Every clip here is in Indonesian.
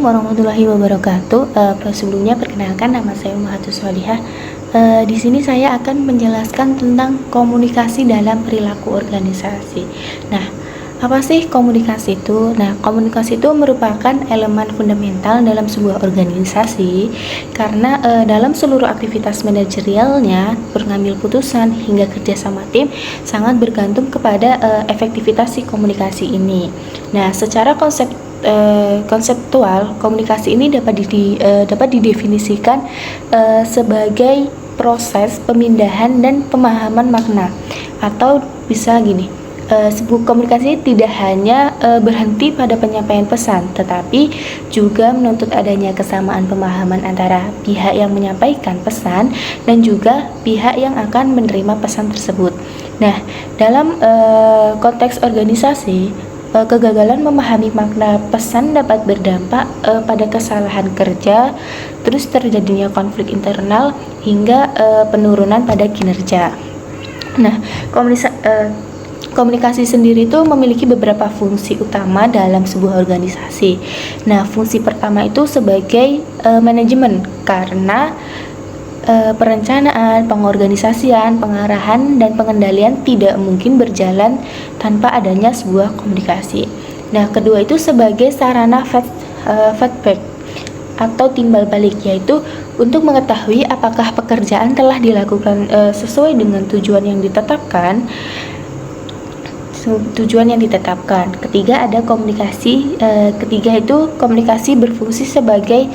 warahmatullahi wabarakatuh. Sebelumnya perkenalkan, nama saya Ummahatus Sholihah. Di sini saya akan menjelaskan tentang komunikasi dalam perilaku organisasi. Nah, apa sih komunikasi itu? Nah, komunikasi itu merupakan elemen fundamental dalam sebuah organisasi karena dalam seluruh aktivitas manajerialnya, pengambil putusan hingga kerjasama tim sangat bergantung kepada efektivitas si komunikasi ini. Nah, secara konseptual, komunikasi ini dapat didefinisikan sebagai proses pemindahan dan pemahaman makna, atau bisa gini, sebuah komunikasi tidak hanya berhenti pada penyampaian pesan, tetapi juga menuntut adanya kesamaan pemahaman antara pihak yang menyampaikan pesan dan juga pihak yang akan menerima pesan tersebut. Nah, dalam konteks organisasi, kegagalan memahami makna pesan dapat berdampak pada kesalahan kerja, terus terjadinya konflik internal hingga penurunan pada kinerja. Nah, komunikasi sendiri itu memiliki beberapa fungsi utama dalam sebuah organisasi. Nah, fungsi pertama itu sebagai manajemen, karena perencanaan, pengorganisasian, pengarahan, dan pengendalian tidak mungkin berjalan tanpa adanya sebuah komunikasi. Nah, kedua itu sebagai sarana feedback atau timbal balik, yaitu untuk mengetahui apakah pekerjaan telah dilakukan sesuai dengan tujuan yang ditetapkan. Ketiga ada komunikasi. Ketiga itu komunikasi berfungsi sebagai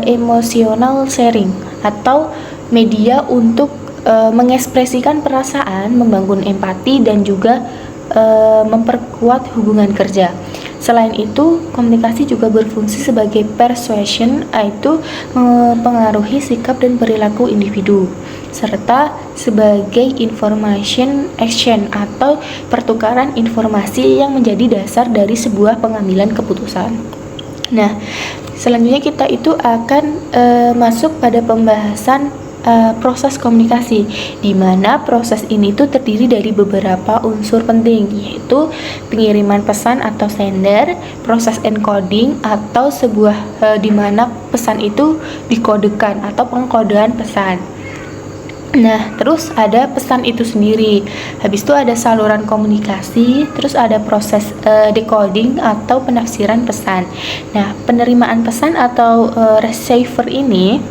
emotional sharing atau media untuk mengekspresikan perasaan, membangun empati, dan juga memperkuat hubungan kerja. Selain itu, komunikasi juga berfungsi sebagai persuasion, yaitu mempengaruhi sikap dan perilaku individu, serta sebagai information exchange atau pertukaran informasi yang menjadi dasar dari sebuah pengambilan keputusan. Nah, selanjutnya kita itu akan masuk pada pembahasan proses komunikasi, di mana proses ini tuh terdiri dari beberapa unsur penting, yaitu pengiriman pesan atau sender, proses encoding atau di mana pesan itu dikodekan atau pengkodean pesan. Nah, terus ada pesan itu sendiri. Habis itu ada saluran komunikasi, terus ada proses decoding atau penafsiran pesan. Nah, penerimaan pesan atau receiver ini,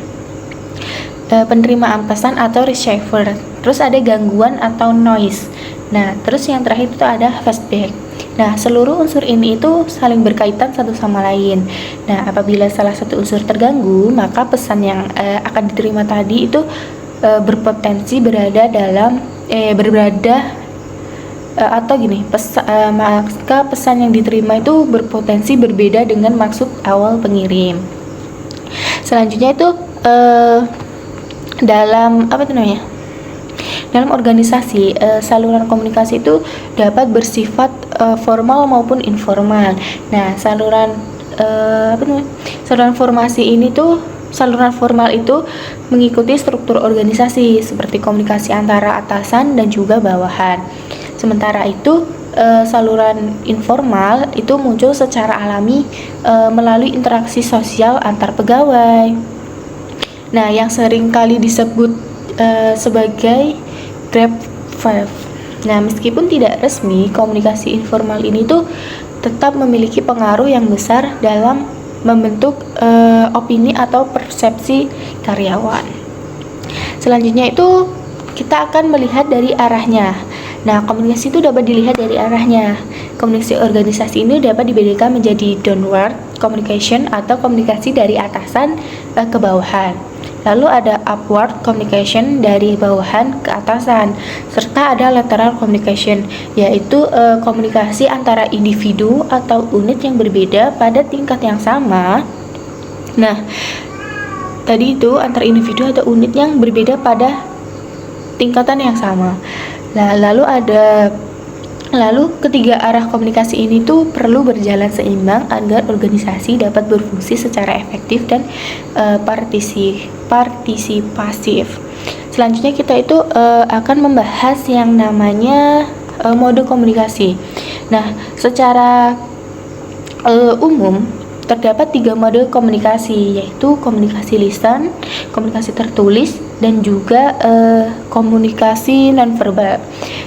terus ada gangguan atau noise. Nah, terus yang terakhir itu ada feedback. Nah, seluruh unsur ini itu saling berkaitan satu sama lain. Nah, apabila salah satu unsur terganggu, maka pesan yang akan diterima tadi itu berpotensi maka pesan yang diterima itu berpotensi berbeda dengan maksud awal pengirim. Selanjutnya itu dalam organisasi, saluran komunikasi itu dapat bersifat formal maupun informal. Nah, saluran formal itu mengikuti struktur organisasi seperti komunikasi antara atasan dan juga bawahan. Sementara itu, saluran informal itu muncul secara alami melalui interaksi sosial antar pegawai. Nah, yang sering kali disebut sebagai Grab 5. Nah, meskipun tidak resmi, komunikasi informal ini tuh tetap memiliki pengaruh yang besar dalam membentuk opini atau persepsi karyawan. Selanjutnya itu kita akan melihat dari arahnya. Nah, komunikasi itu dapat dilihat dari arahnya. Komunikasi organisasi ini dapat dibedakan menjadi downward communication atau komunikasi dari atasan ke bawahan. Lalu ada upward communication dari bawahan ke atasan, serta ada lateral communication, yaitu komunikasi antara individu atau unit yang berbeda pada tingkat yang sama. Nah, tadi itu antara individu atau unit yang berbeda pada tingkatan yang sama. Nah, Lalu ketiga arah komunikasi ini tuh perlu berjalan seimbang agar organisasi dapat berfungsi secara efektif dan partisipasif. Selanjutnya kita itu akan membahas yang namanya mode komunikasi. Nah, secara umum terdapat 3 mode komunikasi, yaitu komunikasi lisan, komunikasi tertulis, dan juga komunikasi nonverbal.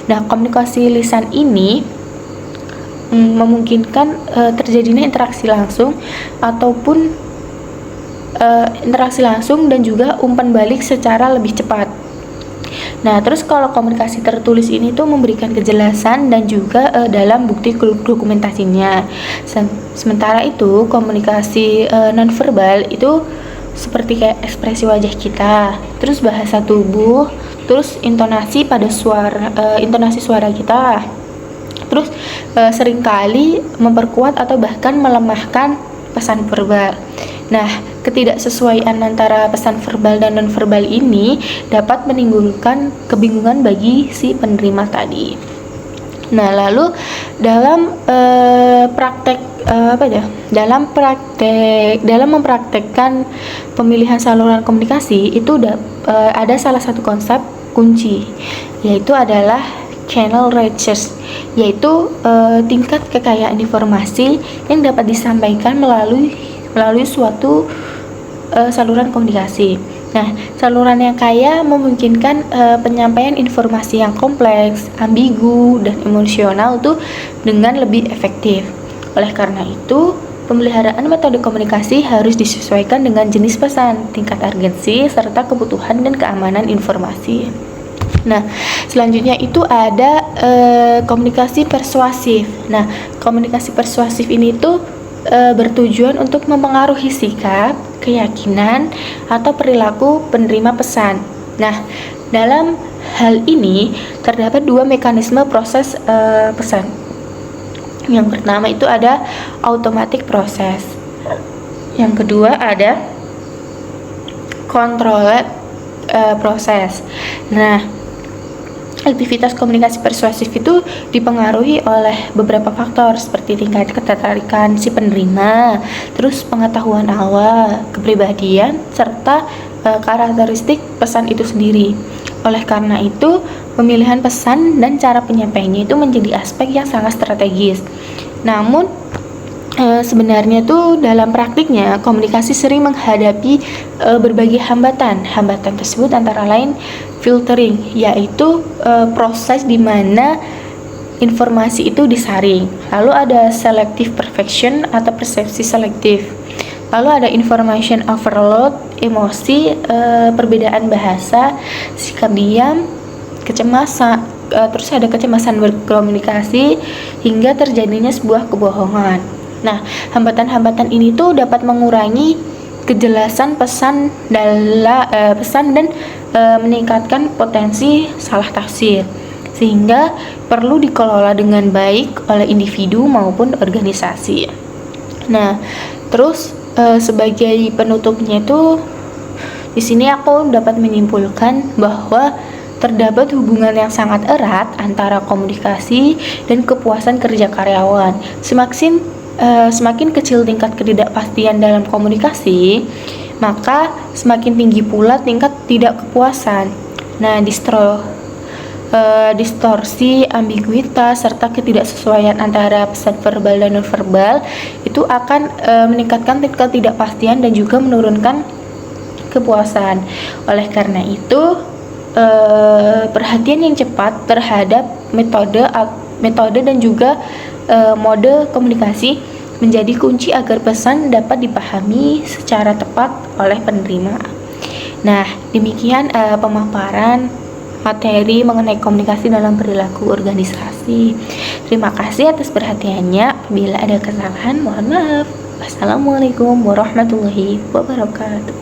Nah, komunikasi lisan ini memungkinkan terjadinya interaksi langsung ataupun interaksi langsung dan juga umpan balik secara lebih cepat. Nah, terus kalau komunikasi tertulis ini tuh memberikan kejelasan dan juga dalam bukti dokumentasinya. Sementara itu komunikasi nonverbal itu seperti kayak ekspresi wajah kita, terus bahasa tubuh, terus intonasi pada intonasi suara kita, terus seringkali memperkuat atau bahkan melemahkan pesan verbal. Nah, ketidaksesuaian antara pesan verbal dan nonverbal ini dapat menimbulkan kebingungan bagi si penerima tadi. Nah, lalu dalam dalam mempraktekkan pemilihan saluran komunikasi itu ada salah satu konsep kunci, yaitu adalah channel research, yaitu tingkat kekayaan informasi yang dapat disampaikan melalui suatu saluran komunikasi. Nah, saluran yang kaya memungkinkan penyampaian informasi yang kompleks, ambigu, dan emosional tuh dengan lebih efektif. Oleh karena itu, pemeliharaan metode komunikasi harus disesuaikan dengan jenis pesan, tingkat urgensi, serta kebutuhan dan keamanan informasi. Nah, selanjutnya itu ada komunikasi persuasif. Nah, komunikasi persuasif ini tuh bertujuan untuk mempengaruhi sikap, keyakinan, atau perilaku penerima pesan. Nah, dalam hal ini terdapat 2 mekanisme proses pesan. Yang pertama itu ada automatic process. Yang kedua ada controlled process. Nah, aktivitas komunikasi persuasif itu dipengaruhi oleh beberapa faktor seperti tingkat ketertarikan si penerima, terus pengetahuan awal, kepribadian, serta karakteristik pesan itu sendiri. Oleh karena itu, pemilihan pesan dan cara penyampaiannya itu menjadi aspek yang sangat strategis. Namun, sebenarnya tuh dalam praktiknya komunikasi sering menghadapi berbagai hambatan. Hambatan tersebut antara lain filtering, yaitu proses di mana informasi itu disaring. Lalu ada selective perfection atau persepsi selektif. Lalu ada information overload, emosi, perbedaan bahasa, sikap diam, kecemasan, terus ada kecemasan berkomunikasi hingga terjadinya sebuah kebohongan. Nah, hambatan-hambatan ini tuh dapat mengurangi kejelasan pesan dan meningkatkan potensi salah tafsir, sehingga perlu dikelola dengan baik oleh individu maupun organisasi. Nah, terus sebagai penutupnya itu di sini aku dapat menyimpulkan bahwa terdapat hubungan yang sangat erat antara komunikasi dan kepuasan kerja karyawan. Semakin kecil tingkat ketidakpastian dalam komunikasi, maka semakin tinggi pula tingkat tidak kepuasan. Nah, distorsi, ambiguitas, serta ketidaksesuaian antara pesan verbal dan nonverbal itu akan meningkatkan tingkat ketidakpastian dan juga menurunkan kepuasan. Oleh karena itu, perhatian yang cepat terhadap metode dan juga mode komunikasi menjadi kunci agar pesan dapat dipahami secara tepat oleh penerima. Nah, demikian pemaparan materi mengenai komunikasi dalam perilaku organisasi. Terima kasih atas perhatiannya. Apabila ada kesalahan, mohon maaf. Wassalamualaikum warahmatullahi wabarakatuh.